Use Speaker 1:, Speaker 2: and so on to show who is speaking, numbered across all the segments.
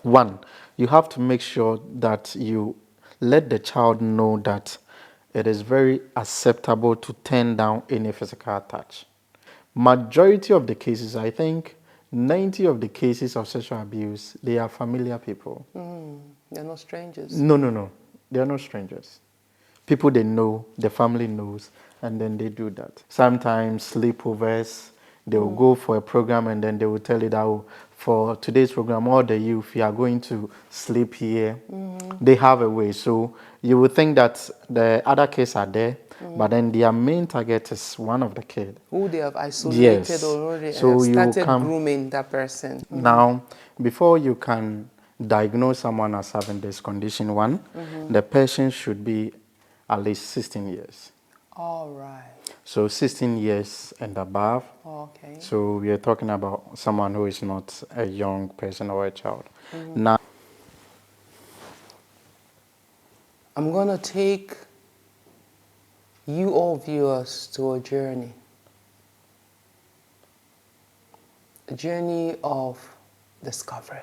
Speaker 1: One, you have to make sure that you let the child know that it is very acceptable to turn down any physical touch. Majority of the cases, I think 90 of the cases of sexual abuse, they are familiar people.
Speaker 2: They're not strangers.
Speaker 1: No, no, no. They are not strangers. People they know, the family knows, and then they do that. Sometimes sleepovers, they will go for a program and then they will tell you that oh, for today's program, all the youth, you are going to sleep here. They have a way. So you would think that the other kids are there, but then their main target is one of the kids.
Speaker 2: Who they have isolated
Speaker 1: Yes.
Speaker 2: already and have
Speaker 1: So you
Speaker 2: started
Speaker 1: come
Speaker 2: grooming that person.
Speaker 1: now, before you can diagnose someone as having this condition, one, the person should be at least 16 years.
Speaker 2: All right.
Speaker 1: So 16 years and above.
Speaker 2: Okay.
Speaker 1: So we are talking about someone who is not a young person or a child. Now,
Speaker 2: I'm going to take you all viewers to a journey of discovery,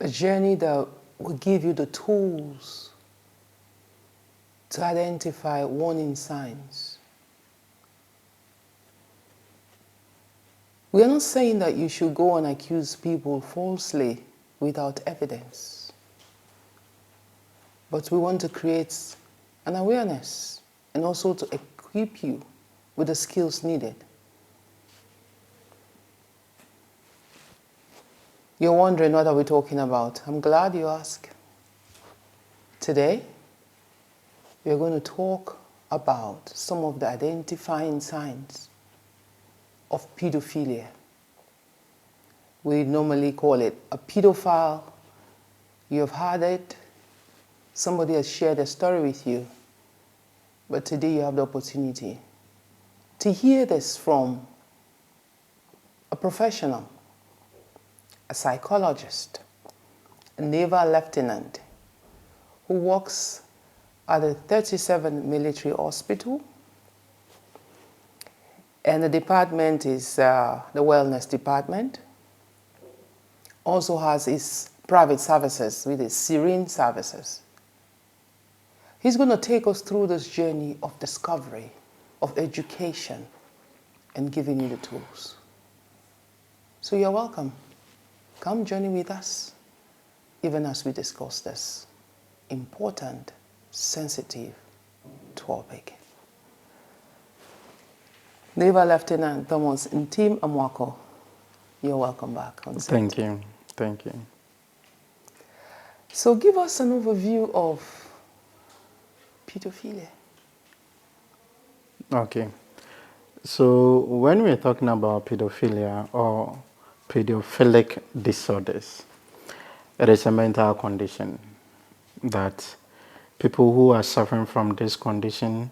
Speaker 2: a journey that will give you the tools to identify warning signs. We are not saying that you should go and accuse people falsely without evidence, but we want to create an awareness and also to equip you with the skills needed. You're wondering what are we talking about? I'm glad you asked. Today, we're going to talk about some of the identifying signs of pedophilia. We normally call it a pedophile. You have heard it. Somebody has shared a story with you. But today you have the opportunity to hear this from a professional, a psychologist, a naval lieutenant who works at the 37 Military Hospital, and the department is the wellness department. Also has his private services with his serene services. He's going to take us through this journey of discovery, of education, and giving you the tools. So you're welcome. Come journey with us, even as we discuss this important, sensitive topic. Naval Lieutenant Thomas Ntim Amwako, you're welcome back on set.
Speaker 1: thank you. Thank you.
Speaker 2: So give us an overview of pedophilia.
Speaker 1: Okay. So when we're talking about pedophilia or pedophilic disorders, it is a mental condition that people who are suffering from this condition,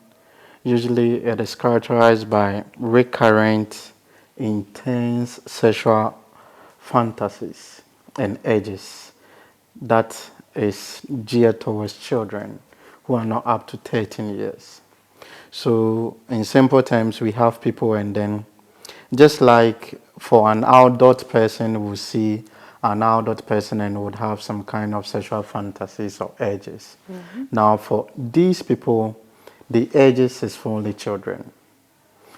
Speaker 1: usually it is characterized by recurrent, intense sexual fantasies and urges that is geared towards children who are not up to 13 years. So in simple terms, we have people, and then just like for an adult person, we see an adult person and would have some kind of sexual fantasies or urges. Now for these people, the urges is for only children.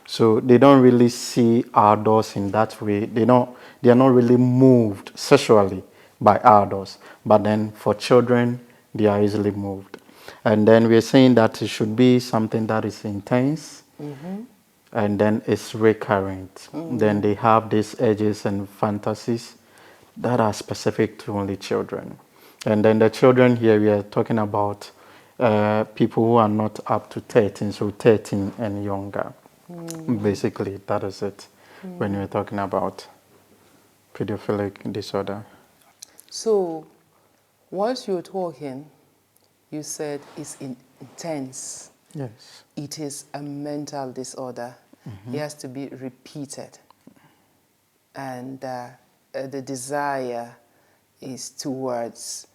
Speaker 1: So they don't really see adults in that way. They are not really moved sexually by adults. But then for children, they are easily moved. And then we're saying that it should be something that is intense, and then it's recurrent. Then they have these urges and fantasies that are specific to only children. And then the children here, we are talking about people who are not up to 13, so 13 and younger. Basically, that is it when you're talking about pedophilic disorder.
Speaker 2: So, whilst you were talking, you said it's intense.
Speaker 1: Yes.
Speaker 2: It is a mental disorder. It has to be repeated. And the desire is towards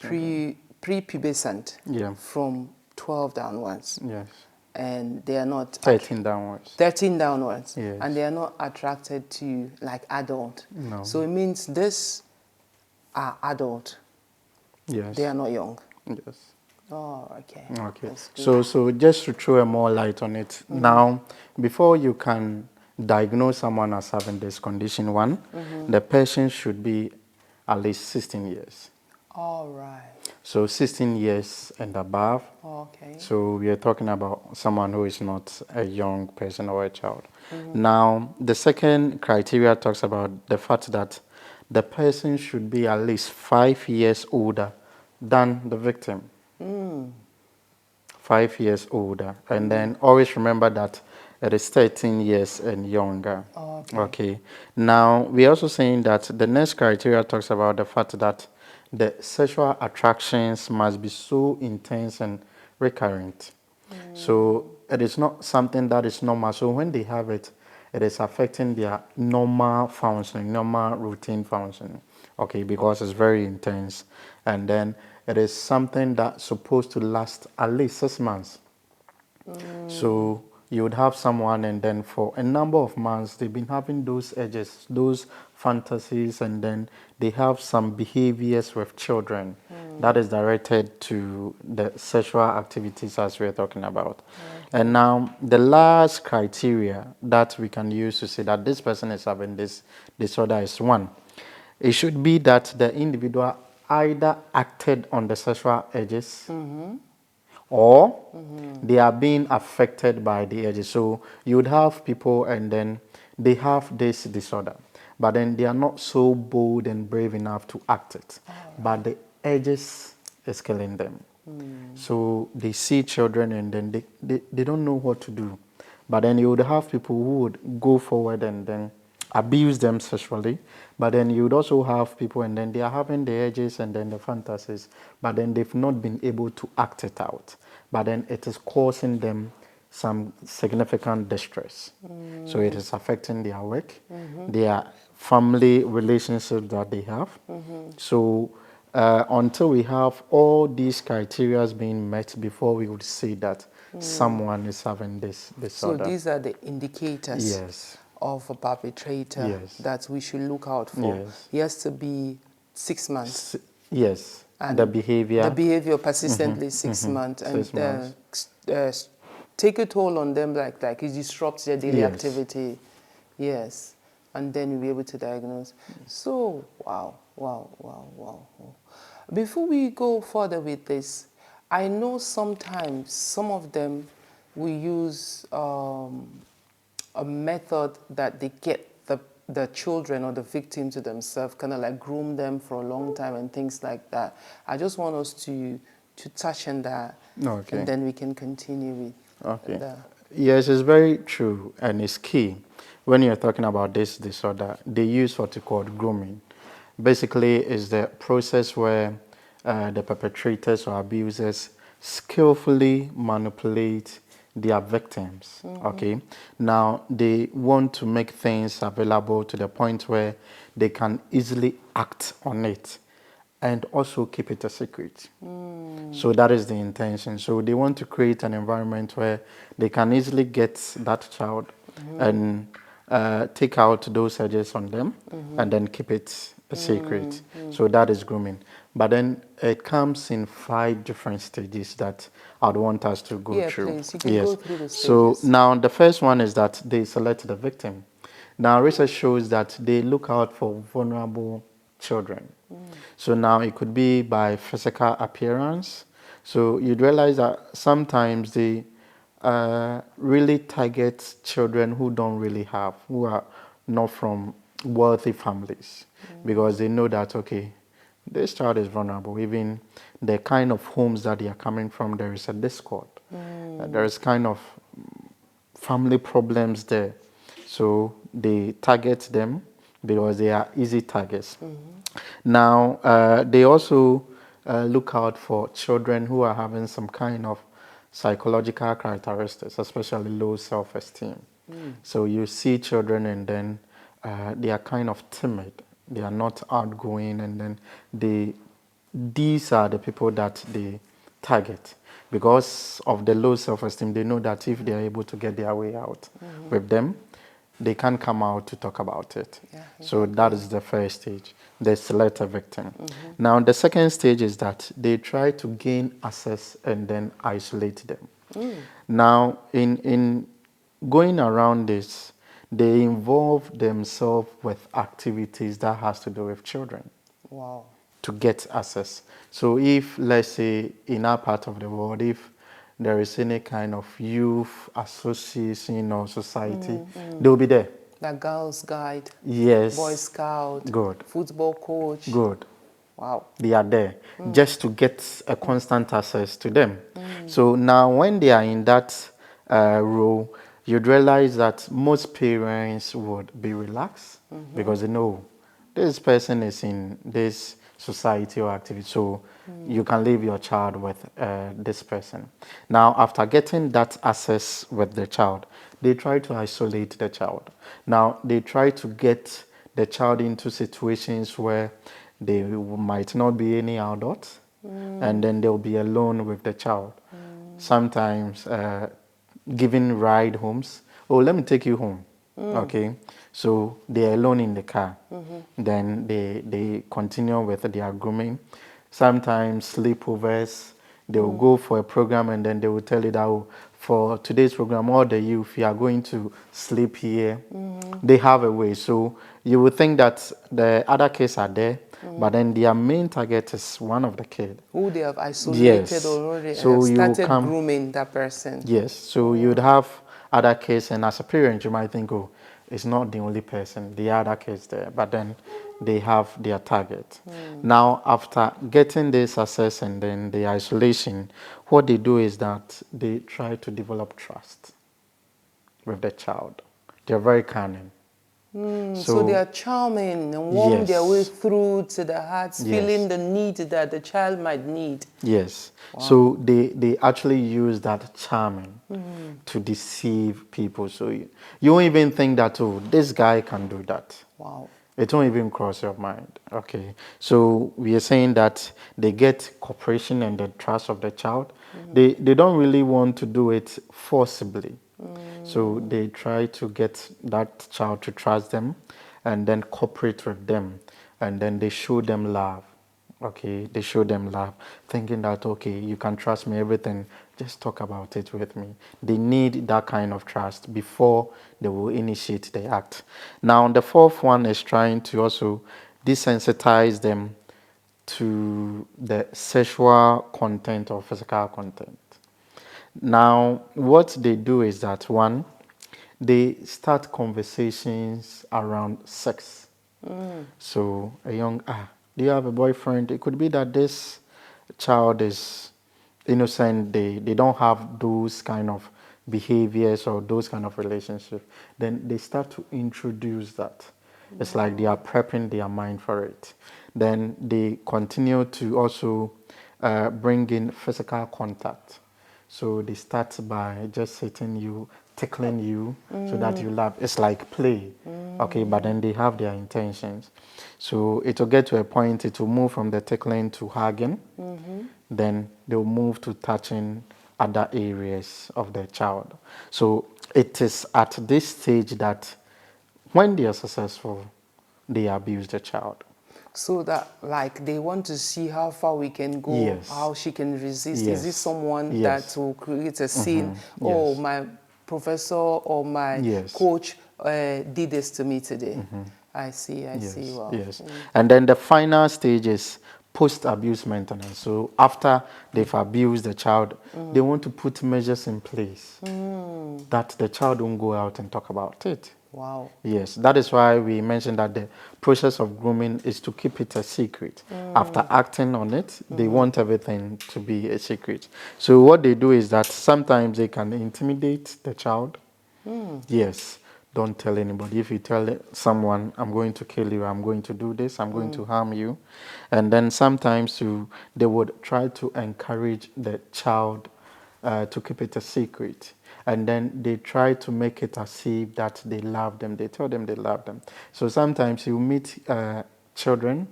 Speaker 2: prepubescent
Speaker 1: Yeah.
Speaker 2: from 12 downwards.
Speaker 1: Yes.
Speaker 2: and they are not
Speaker 1: 13 downwards.
Speaker 2: 13 downwards,
Speaker 1: Yes.
Speaker 2: and they are not attracted to like adult.
Speaker 1: No.
Speaker 2: So it means this are adult.
Speaker 1: Yes.
Speaker 2: They are not young.
Speaker 1: Yes.
Speaker 2: Oh, okay.
Speaker 1: Okay.
Speaker 2: That's good.
Speaker 1: So just to throw more light on it, now, before you can diagnose someone as having this condition, one, the person should be at least 16 years.
Speaker 2: All right.
Speaker 1: So 16 years and above.
Speaker 2: Okay.
Speaker 1: So we are talking about someone who is not a young person or a child. Now, the second criteria talks about the fact that the person should be at least 5 years older than the victim. 5 years older. And then always remember that it is 13 years and younger.
Speaker 2: Okay.
Speaker 1: Okay. Now, we're also saying that the next criteria talks about the fact that the sexual attractions must be so intense and recurrent. So it is not something that is normal. So when they have it, it is affecting their normal functioning, normal routine functioning. Okay, because it's very intense. And then it is something that's supposed to last at least 6 months. So you would have someone, and then for a number of months, they've been having those urges, those fantasies, and then they have some behaviors with children that is directed to the sexual activities as we're talking about. And now, the last criteria that we can use to say that this person is having this disorder is one, it should be that the individual either acted on the sexual urges or they are being affected by the urges. So you would have people and then they have this disorder, but then they are not so bold and brave enough to act it. But the urges is killing them. So they see children and then they don't know what to do. But then you would have people who would go forward and then abuse them sexually. But then you would also have people and then they are having the urges and then the fantasies, but then they've not been able to act it out. But then it is causing them some significant distress. So it is affecting their work, their family relationships that they have. So until we have all these criteria being met before we would say that someone is having this
Speaker 2: So
Speaker 1: disorder.
Speaker 2: these are the indicators
Speaker 1: Yes.
Speaker 2: of a perpetrator
Speaker 1: Yes.
Speaker 2: that we should look out for.
Speaker 1: Yes.
Speaker 2: He has to be 6 months.
Speaker 1: Yes.
Speaker 2: And
Speaker 1: the behavior.
Speaker 2: The behavior persistently 6 months. And
Speaker 1: 6 months.
Speaker 2: Take a toll on them like it disrupts their daily
Speaker 1: Yes.
Speaker 2: activity. Yes. And then you'll be able to diagnose. So, wow. Before we go further with this, I know sometimes some of them will use a method that they get the children or the victim to themselves, kind of like groom them for a long time and things like that. I just want us to touch on that,
Speaker 1: Okay.
Speaker 2: and then we can continue with
Speaker 1: Okay. Yes, it's very true and it's key. When you're talking about this disorder, they use what you call grooming. Basically, it's the process where the perpetrators or abusers skillfully manipulate their victims. Okay. Now they want to make things available to the point where they can easily act on it and also keep it a secret. So that is the intention. So they want to create an environment where they can easily get that child and take out those edges on them and then keep it a secret. So that is grooming. But then it comes in 5 different stages that I'd want us to go through.
Speaker 2: Please, you can go through the
Speaker 1: So
Speaker 2: stages.
Speaker 1: now the first one is that they select the victim. Now research shows that they look out for vulnerable children. So now it could be by physical appearance. So you'd realize that sometimes they really target children who don't really have, who are not from wealthy families, because they know that, okay, this child is vulnerable. Even the kind of homes that they are coming from, there is a discord. There is kind of family problems there. So they target them because they are easy targets. Now, they also look out for children who are having some kind of psychological characteristics, especially low self-esteem. So you see children and then they are kind of timid. They are not outgoing, and then these are the people that they target. because of the low self-esteem, they know that if they are able to get their way out with them, they can't come out to talk about it.
Speaker 2: Yeah,
Speaker 1: So
Speaker 2: exactly.
Speaker 1: that is the first stage. They select a victim. Now, the second stage is that they try to gain access and then isolate them. Now, in going around this, they involve themselves with activities that has to do with children
Speaker 2: Wow.
Speaker 1: to get access. So if, let's say, in our part of the world, if there is any kind of youth association or society, they'll be there.
Speaker 2: The Girls Guide, Boy
Speaker 1: Yes.
Speaker 2: Scout,
Speaker 1: Good.
Speaker 2: football coach.
Speaker 1: Good.
Speaker 2: Wow.
Speaker 1: They are there just to get a constant access to them. So now when they are in that role, you'd realize that most parents would be relaxed because they know this person is in this society or activity, so you can leave your child with this person. Now, after getting that access with the child, they try to isolate the child. Now, they try to get the child into situations where there might not be any adults, and then they'll be alone with the child. Sometimes giving ride homes. Oh, let me take you home. Okay, so they're alone in the car. Then they continue with their grooming. Sometimes sleepovers. They will go for a program and then they will tell you that, oh, for today's program, all the youth, you are going to sleep here. They have a way. So you would think that the other kids are there, but then their main target is one of the kids.
Speaker 2: Who they have isolated
Speaker 1: Yes.
Speaker 2: already and have
Speaker 1: So you
Speaker 2: started
Speaker 1: come.
Speaker 2: grooming that person.
Speaker 1: Yes. So you'd have other kids, and as a parent, you might think, oh, it's not the only person. The other kids there, but then they have their target. Now, after getting the success and then the isolation, what they do is that they try to develop trust with the child. They're very cunning.
Speaker 2: So they are charming and warm their way
Speaker 1: yes,
Speaker 2: through to the hearts, feeling
Speaker 1: yes,
Speaker 2: the need that the child might need.
Speaker 1: yes. So they actually use that charming to deceive people. So you won't even think that, oh, this guy can do that.
Speaker 2: Wow.
Speaker 1: It won't even cross your mind. Okay. So we are saying that they get cooperation and the trust of the child. They don't really want to do it forcibly. So they try to get that child to trust them and then cooperate with them. And then they show them love. Okay, they show them love, thinking that, okay, you can trust me, everything, just talk about it with me. They need that kind of trust before they will initiate the act. Now, the fourth one is trying to also desensitize them to the sexual content or physical content. Now, what they do is that, one, they start conversations around sex. So a young, do you have a boyfriend? It could be that this child is innocent. They don't have those kind of behaviors or those kind of relationships. Then they start to introduce that. It's like they are prepping their mind for it. Then they continue to also bring in physical contact. So they start by just sitting you, tickling you, so that you laugh. It's like play, okay, but then they have their intentions. So it will get to a point, it will move from the tickling to hugging. Then they'll move to touching other areas of the child. So it is at this stage that when they are successful, they abuse the child.
Speaker 2: So that, like, they want to see how far we can go,
Speaker 1: Yes.
Speaker 2: how she can resist. Is this
Speaker 1: Yes.
Speaker 2: someone
Speaker 1: Yes.
Speaker 2: that will create a scene? Oh,
Speaker 1: Yes.
Speaker 2: my professor or my
Speaker 1: Yes.
Speaker 2: coach did this to me today. I see, I see.
Speaker 1: Yes,
Speaker 2: Wow.
Speaker 1: yes. And then the final stage is post-abuse maintenance. So after they've abused the child, they want to put measures in place that the child won't go out and talk about it.
Speaker 2: Wow.
Speaker 1: Yes, that is why we mentioned that the process of grooming is to keep it a secret. After acting on it, they want everything to be a secret. So what they do is that sometimes they can intimidate the child. Yes, don't tell anybody. If you tell someone, I'm going to kill you, I'm going to do this, I'm going to harm you. And then sometimes they would try to encourage the child to keep it a secret. And then they try to make it as if that they love them. They tell them they love them. So sometimes you meet children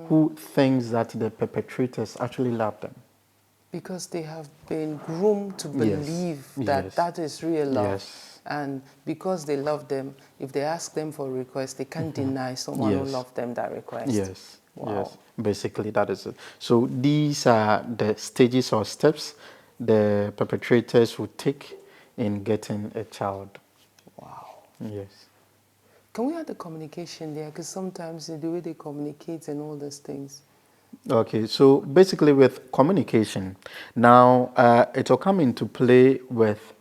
Speaker 1: who thinks that the perpetrators actually love them.
Speaker 2: Because they have been groomed to
Speaker 1: Yes.
Speaker 2: believe that
Speaker 1: Yes.
Speaker 2: that is real love.
Speaker 1: Yes.
Speaker 2: And because they love them, if they ask them for a request, they can't deny someone who
Speaker 1: Yes.
Speaker 2: loved them that request.
Speaker 1: Yes.
Speaker 2: Wow.
Speaker 1: Yes. Basically, that is it. So these are the stages or steps the perpetrators will take in getting a child.
Speaker 2: Wow.
Speaker 1: Yes.
Speaker 2: Can we add the communication there? Because sometimes the way they communicate and all those things.
Speaker 1: Okay, so basically with communication, now it will come into play with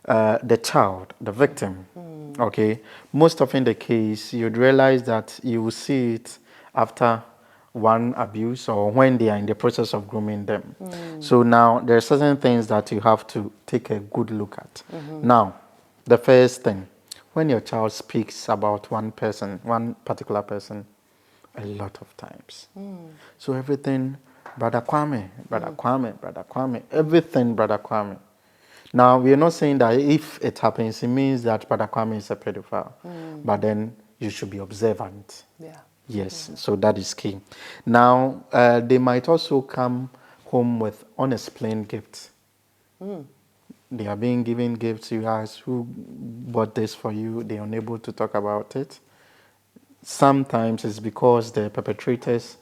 Speaker 1: the child, the victim. Okay, most often the case, you'd realize that you will see it after one abuse or when they are in the process of grooming them. So now there are certain things that you have to take a good look at. Now, the first thing, when your child speaks about one person, one particular person, a lot of times. So everything, Brother Kwame, Brother Kwame, Brother Kwame, everything, Brother Kwame. Now, we are not saying that if it happens, it means that Brother Kwame is a pedophile. But then you should be observant.
Speaker 2: Yeah.
Speaker 1: Yes, so that is key. Now, they might also come home with unexplained gifts. They are being given gifts. You ask, who bought this for you? They are unable to talk about it. Sometimes it's because the perpetrators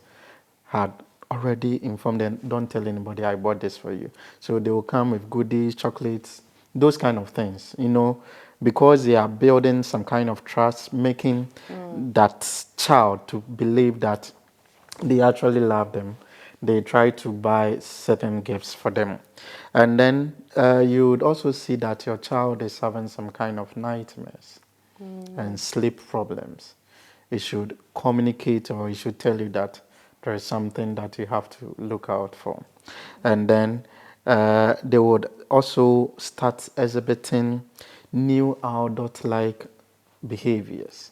Speaker 1: had already informed them, don't tell anybody I bought this for you. So they will come with goodies, chocolates, those kind of things, because they are building some kind of trust, making that child to believe that they actually love them. They try to buy certain gifts for them. And then you would also see that your child is having some kind of nightmares and sleep problems. It should communicate or it should tell you that there is something that you have to look out for. And then they would also start exhibiting new adult-like behaviors,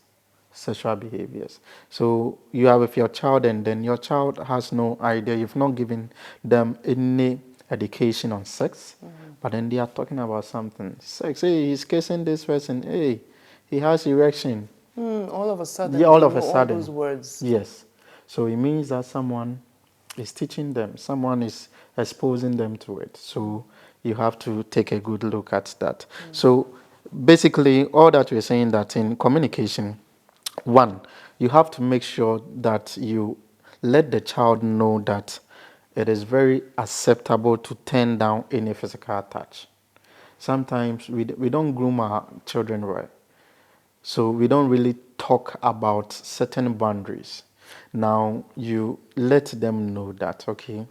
Speaker 1: sexual behaviors. So you are with your child and then your child has no idea. You've not given them any education on sex, but then they are talking about something. Sex, hey, he's kissing this person, hey, he has erection.
Speaker 2: All of a sudden,
Speaker 1: Yeah, all
Speaker 2: they
Speaker 1: of
Speaker 2: know
Speaker 1: a
Speaker 2: all those
Speaker 1: sudden.
Speaker 2: words.
Speaker 1: Yes. So it means that someone is teaching them, someone is exposing them to it. So you have to take a good look at that. So basically, all that we're saying that in communication, one, you have to make sure that you let the child know that it is very acceptable to turn down any physical touch. Sometimes we don't groom our children well. So we don't really talk about certain boundaries. Now you let them know that, okay,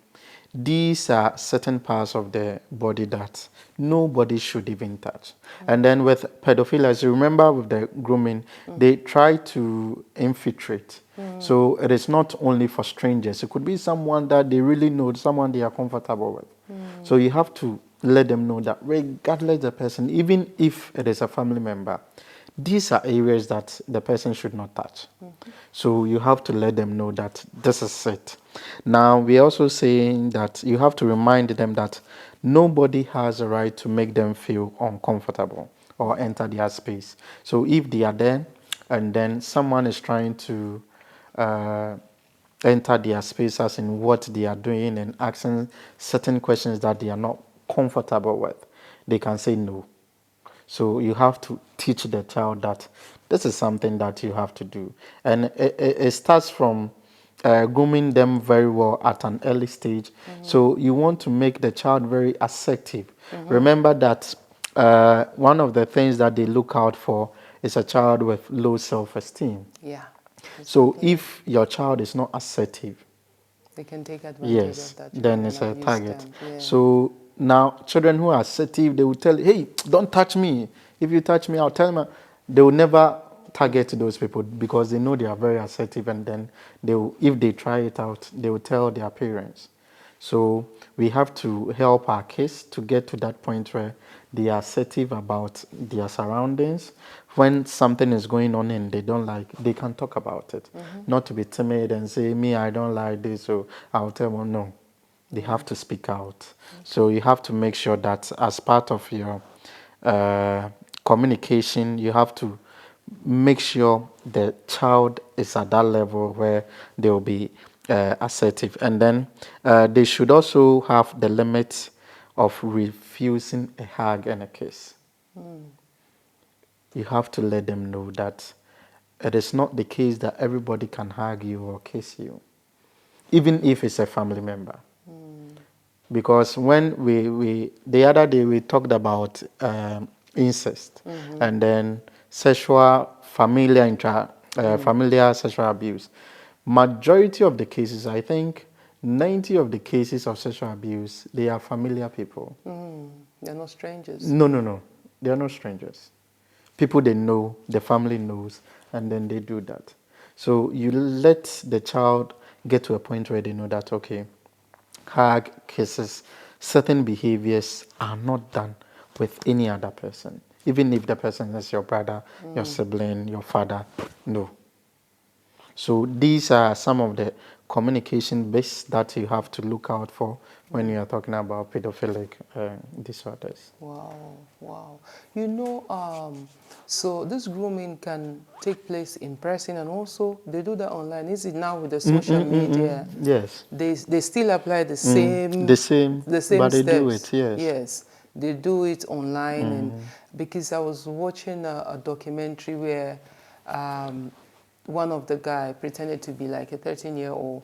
Speaker 1: these are certain parts of the body that nobody should even touch. And then with pedophilia, as you remember with the grooming, they try to infiltrate. So it is not only for strangers. It could be someone that they really know, someone they are comfortable with. So you have to let them know that regardless the person, even if it is a family member, these are areas that the person should not touch. So you have to let them know that this is it. Now, we're also saying that you have to remind them that nobody has a right to make them feel uncomfortable or enter their space. So if they are there and then someone is trying to uh, enter their space as in what they are doing and asking certain questions that they are not comfortable with, they can say no. So you have to teach the child that this is something that you have to do. And it starts from grooming them very well at an early stage. So you want to make the child very assertive. Remember that one of the things that they look out for is a child with low self-esteem.
Speaker 2: Yeah.
Speaker 1: So
Speaker 2: Exactly.
Speaker 1: if your child is not assertive,
Speaker 2: They can take advantage
Speaker 1: yes,
Speaker 2: of that
Speaker 1: then
Speaker 2: children
Speaker 1: it's a
Speaker 2: and abuse
Speaker 1: target.
Speaker 2: them. Yeah.
Speaker 1: So now children who are assertive, they will tell, hey, don't touch me. If you touch me, I'll tell them. They will never target those people because they know they are very assertive, and then they will, if they try it out, they will tell their parents. So we have to help our kids to get to that point where they are assertive about their surroundings. When something is going on and they don't like, they can talk about it. Not to be timid and say, me, I don't like this, so I'll tell them, no. They have to speak out. So you have to make sure that as part of your communication, you have to make sure the child is at that level where they will be assertive. And then they should also have the limit of refusing a hug and a kiss. You have to let them know that it is not the case that everybody can hug you or kiss you, even if it's a family member. Because when we the other day we talked about incest and then sexual familiar sexual abuse. Majority of the cases, I think 90 of the cases of sexual abuse, they are familiar people.
Speaker 2: They're not strangers.
Speaker 1: No, no, no. They are not strangers. People they know, the family knows, and then they do that. So you let the child get to a point where they know that, okay, hug, kisses, certain behaviors are not done with any other person. Even if the person is your brother, your sibling, your father, no. So these are some of the communication bits that you have to look out for when you are talking about pedophilic disorders.
Speaker 2: Wow, wow. You know, so this grooming can take place in person and also they do that online. Is it now with the social media?
Speaker 1: Yes.
Speaker 2: They still apply the
Speaker 1: The same,
Speaker 2: same
Speaker 1: but they do
Speaker 2: steps.
Speaker 1: it, yes.
Speaker 2: Yes, they do it online, and because I was watching a documentary where one of the guy pretended to be like a 13-year-old,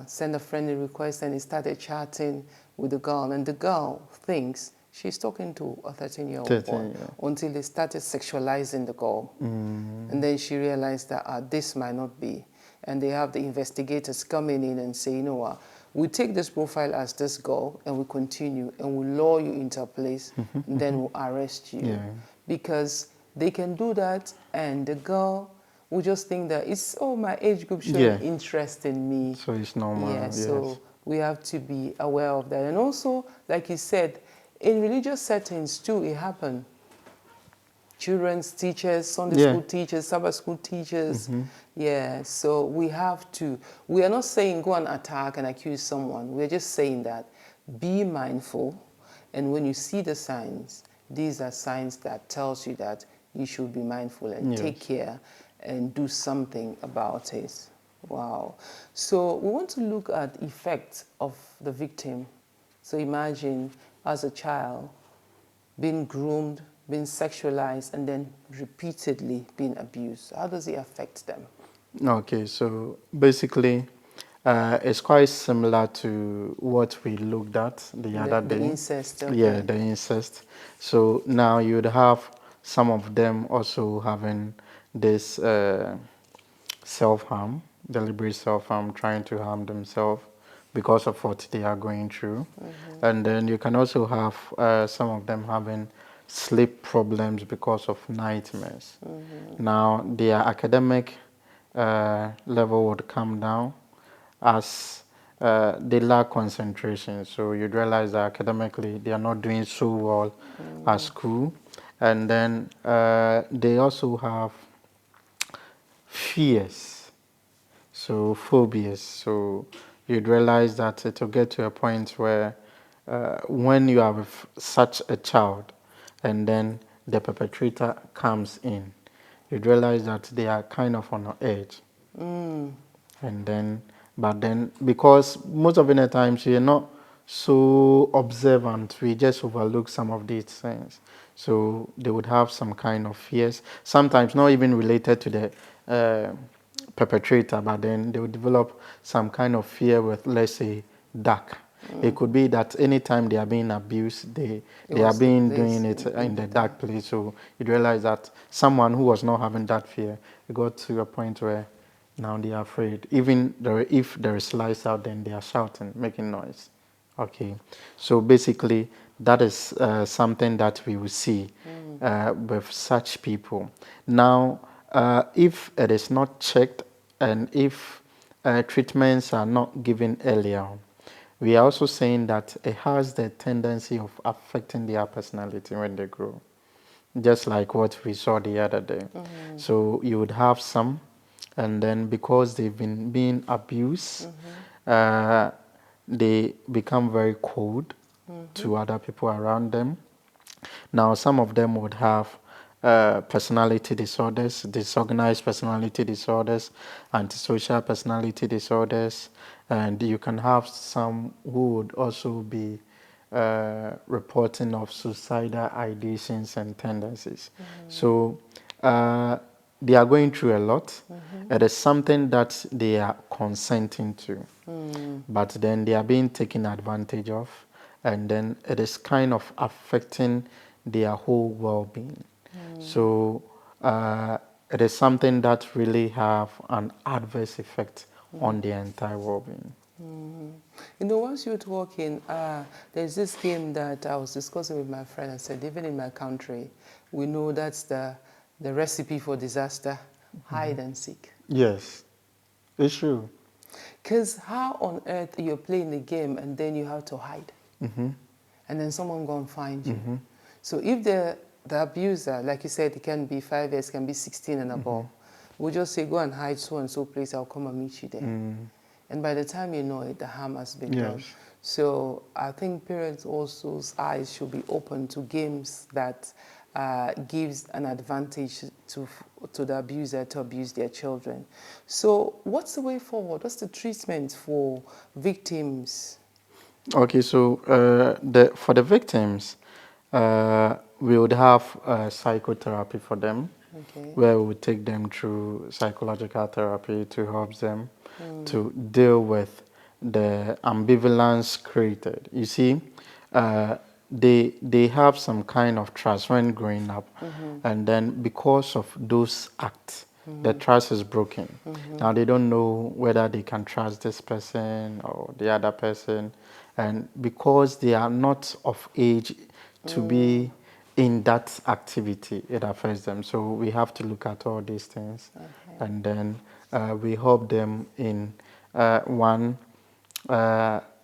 Speaker 2: sent a friendly request, and he started chatting with the girl, and the girl thinks she's talking to a 13-year-old boy
Speaker 1: 13, yeah.
Speaker 2: until they started sexualizing the girl. And then she realized that this might not be. And they have the investigators coming in and say, you know what, we take this profile as this girl and we continue and we lure you into a place and then we'll arrest you.
Speaker 1: Yeah.
Speaker 2: Because they can do that and the girl will just think that it's, oh, my age group showing
Speaker 1: Yeah.
Speaker 2: interest in me.
Speaker 1: So it's normal,
Speaker 2: Yeah,
Speaker 1: yes.
Speaker 2: so we have to be aware of that. And also, like you said, in religious settings too, it happened. Children's teachers, Sunday school teachers, Sabbath school teachers. Yeah, so we have to, we are not saying go and attack and accuse someone. We're just saying that be mindful. And when you see the signs, these are signs that tells you that you should be mindful and take care and do something about it. Wow. So we want to look at effects of the victim. So imagine as a child being groomed, being sexualized, and then repeatedly being abused. How does it affect them?
Speaker 1: Okay, so basically, it's quite similar to what we looked at the other day.
Speaker 2: The incest, okay.
Speaker 1: Yeah, the incest. So now you'd have some of them also having this self-harm, deliberate self-harm, trying to harm themselves because of what they are going through. And then you can also have some of them having sleep problems because of nightmares. Now, their academic level would come down as they lack concentration. So you'd realize that academically they are not doing so well at school. And then they also have fears, so phobias. So you'd realize that it will get to a point where when you are with such a child and then the perpetrator comes in, you'd realize that they are kind of on the edge. And then, but then, because most of the times you're not so observant, we just overlook some of these things. So they would have some kind of fears, sometimes not even related to the perpetrator, but then they would develop some kind of fear with, let's say, dark. It could be that anytime they are being abused, they are being doing it in the dark place. So you realize that someone who was not having that fear, it got to a point where now they are afraid. Even if there is lights out, then they are shouting, making noise. Okay, so basically that is something that we will see with such people. Now, if it is not checked and if treatments are not given earlier, we are also saying that it has the tendency of affecting their personality when they grow, just like what we saw the other day. So you would have some, and then because they've been being abused, they become very cold to other people around them. Now, some of them would have personality disorders, disorganized personality disorders, antisocial personality disorders, and you can have some who would also be reporting of suicidal ideations and tendencies. So they are going through a lot. It is something that they are consenting to, but then they are being taken advantage of, and then it is kind of affecting their whole well-being. So it is something that really have an adverse effect on their entire well-being.
Speaker 2: You know, once you're talking, there's this game that I was discussing with my friend. I said, even in my country, we know that's the recipe for disaster, hide and seek.
Speaker 1: Yes, it's true.
Speaker 2: Because how on earth you're playing the game and then you have to hide? And then someone go and find you. So if the abuser, like you said, it can be 5 years, can be 16 and above, we'll just say, go and hide so and so place, I'll come and meet you there. And by the time you know it, the harm has been done. So I think parents also's eyes should be open to games that gives an advantage to the abuser to abuse their children. So what's the way forward? What's the treatment for victims?
Speaker 1: Okay, so for the victims, we would have psychotherapy for them, where we would take them through psychological therapy to help them to deal with the ambivalence created. You see, they have some kind of trust when growing up, and then because of those acts, the trust is broken. Now they don't know whether they can trust this person or the other person, and because they are not of age to be in that activity, it affects them. So we have to look at all these things, and then we help them in one.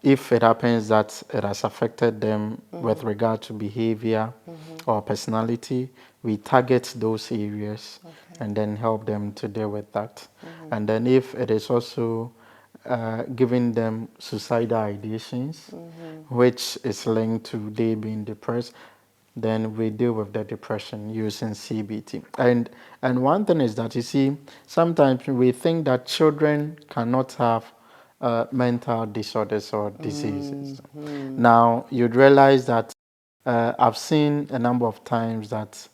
Speaker 1: If it happens that it has affected them with regard to behavior or personality, we target those areas and then help them to deal with that. And then if it is also giving them suicidal ideations, which is linked to they being depressed, then we deal with the depression using CBT. And one thing is that, you see, sometimes we think that children cannot have mental disorders or diseases. Now, you'd realize that I've seen a number of times that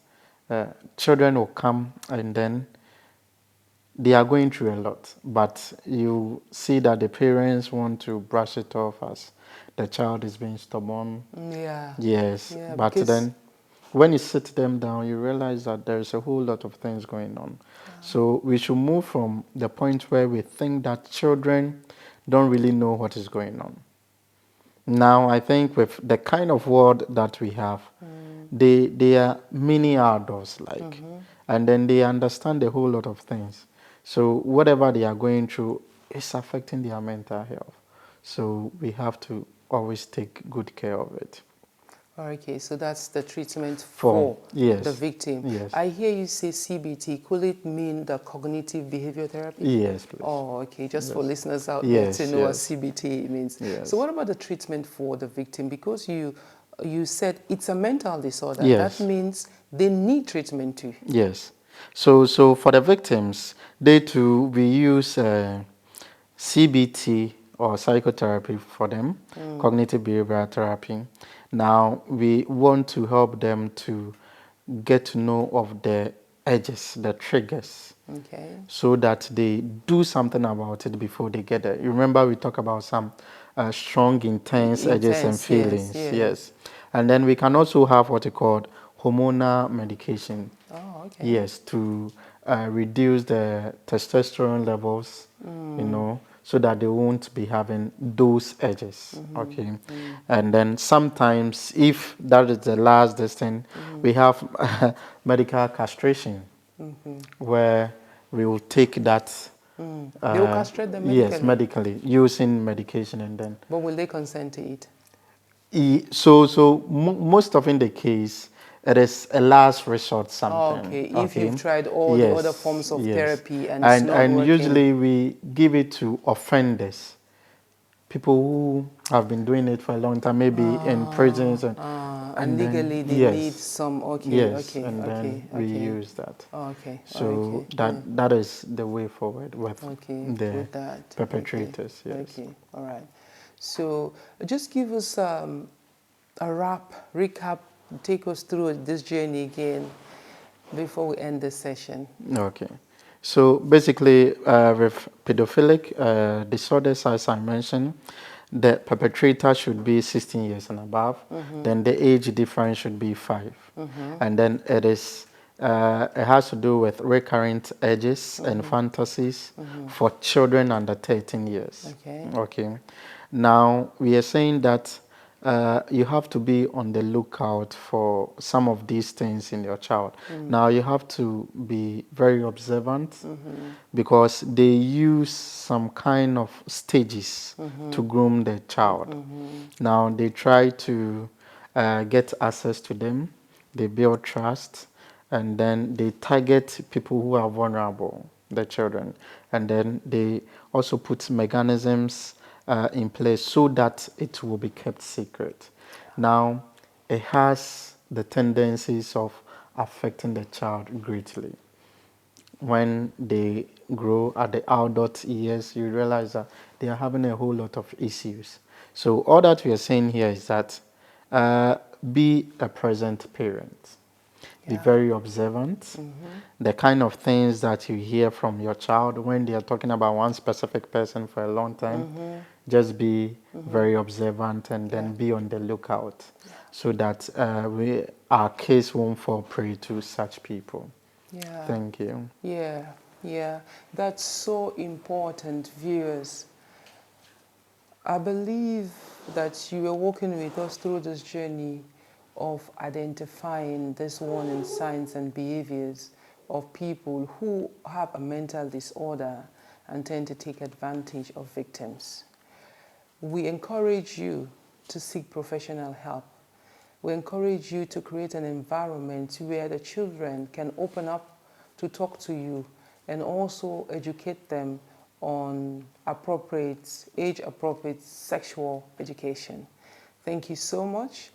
Speaker 1: children will come and then they are going through a lot, but you see that the parents want to brush it off as the child is being stubborn.
Speaker 2: Yeah.
Speaker 1: Yes,
Speaker 2: Yeah,
Speaker 1: but then when you sit them down, you realize that there's a whole lot of things going on. So we should move from the point where we think that children don't really know what is going on. Now, I think with the kind of world that we have, they are mini adults, like, and then they understand a whole lot of things. So whatever they are going through is affecting their mental health. So we have to always take good care of it.
Speaker 2: Okay, so that's the treatment for the victim.
Speaker 1: Yes.
Speaker 2: I hear you say CBT. Could it mean the cognitive behavior therapy?
Speaker 1: Yes, please.
Speaker 2: Oh, okay. Just for listeners out there to know what CBT means.
Speaker 1: Yes.
Speaker 2: So what about the treatment for the victim? Because you said it's a mental disorder.
Speaker 1: Yes.
Speaker 2: That means they need treatment too.
Speaker 1: Yes. So for the victims, they too, we use CBT or psychotherapy for them, cognitive behavioral therapy. Now, we want to help them to get to know of the edges, the triggers, so that they do something about it before they get there. You remember we talked about some strong, intense edges and feelings. Yes. And then we can also have what we call hormonal medication.
Speaker 2: Oh, okay.
Speaker 1: Yes, to reduce the testosterone levels, you know, so that they won't be having those edges. Okay. And then sometimes, if that is the last distance, we have medical castration, where we will take that.
Speaker 2: They will castrate them medically?
Speaker 1: Yes, medically, using medication, and then.
Speaker 2: But will they consent to it?
Speaker 1: So most often the case, it is a last resort something.
Speaker 2: Okay, if you've tried all the other forms of therapy and it's not
Speaker 1: and
Speaker 2: working.
Speaker 1: usually we give it to offenders people who have been doing it for a long time, maybe in prisons,
Speaker 2: and
Speaker 1: then
Speaker 2: legally they need
Speaker 1: yes,
Speaker 2: some. Okay,
Speaker 1: yes,
Speaker 2: okay,
Speaker 1: and
Speaker 2: okay,
Speaker 1: then we
Speaker 2: okay.
Speaker 1: use that.
Speaker 2: Okay,
Speaker 1: So
Speaker 2: okay,
Speaker 1: that is the way forward with
Speaker 2: okay,
Speaker 1: the
Speaker 2: with that. Okay,
Speaker 1: perpetrators. Yes.
Speaker 2: okay, all right. So just give us a recap, take us through this journey again before we end this session.
Speaker 1: Okay. So basically, with pedophilic disorders, as I mentioned, the perpetrator should be 16 years and above. Then the age difference should be 5. And then it has to do with recurrent urges and fantasies for children under 13 years.
Speaker 2: Okay.
Speaker 1: Okay. Now, we are saying that you have to be on the lookout for some of these things in your child. Now, you have to be very observant because they use some kind of stages to groom the child. Now, they try to get access to them, they build trust, and then they target people who are vulnerable, the children. And then they also put mechanisms in place so that it will be kept secret. Now, it has the tendencies of affecting the child greatly. When they grow at the adult years, you realize that they are having a whole lot of issues. So all that we are saying here is that be a present parent. Be
Speaker 2: Yeah.
Speaker 1: very observant. The kind of things that you hear from your child when they are talking about one specific person for a long time, just be very observant and then be on the lookout so that our case won't fall prey to such people.
Speaker 2: Yeah.
Speaker 1: Thank you.
Speaker 2: Yeah, yeah. That's so important, viewers. I believe that you were walking with us through this journey of identifying these warning signs and behaviors of people who have a mental disorder and tend to take advantage of victims. We encourage you to seek professional help. We encourage you to create an environment where the children can open up to talk to you and also educate them on age-appropriate sexual education. Thank you so much.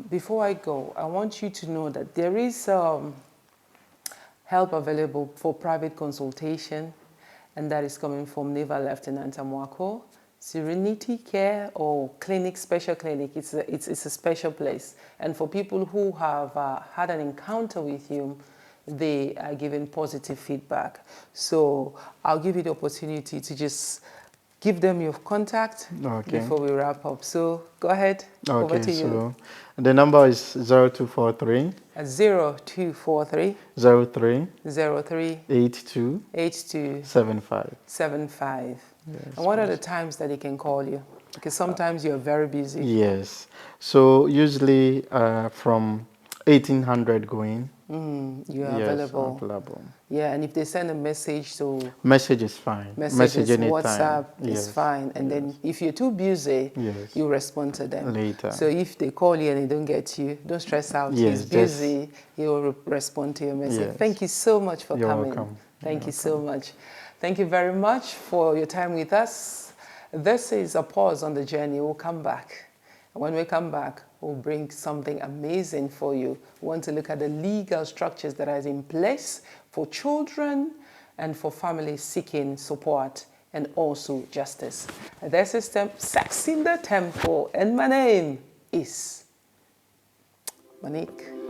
Speaker 2: Before I go, I want you to know that there is help available for private consultation, and that is coming from Naval Lieutenant Amwako. Serenity Care or Clinic, Special Clinic, it's a special place. And for people who have had an encounter with you, they are giving positive feedback. So I'll give you the opportunity to just give them your contact before we wrap up. So go ahead, over to you.
Speaker 1: So the number is 0243
Speaker 2: 0243
Speaker 1: 03
Speaker 2: 03
Speaker 1: 82
Speaker 2: 82
Speaker 1: 75.
Speaker 2: 75.
Speaker 1: Yes,
Speaker 2: And what are the times that they can call you? Because sometimes you're very busy.
Speaker 1: Yes. So usually from 1800 going.
Speaker 2: You're
Speaker 1: Yes,
Speaker 2: available. Yeah, and if they send a message, so
Speaker 1: message is fine.
Speaker 2: message
Speaker 1: anytime.
Speaker 2: WhatsApp is
Speaker 1: Yes.
Speaker 2: fine. And then if you're too busy,
Speaker 1: Yes.
Speaker 2: you respond to them
Speaker 1: Later.
Speaker 2: So if they call you and they don't get you, don't stress out.
Speaker 1: Yes,
Speaker 2: He's busy. He'll respond to your message.
Speaker 1: Yes.
Speaker 2: Thank you so much for
Speaker 1: You're
Speaker 2: coming.
Speaker 1: welcome.
Speaker 2: Thank you so much. Thank you very much for your time with us. This is a pause on the journey. We'll come back. And when we come back, we'll bring something amazing for you. We want to look at the legal structures that are in place for children and for families seeking support and also justice. This is Sex in the Temple, and my name is Monique.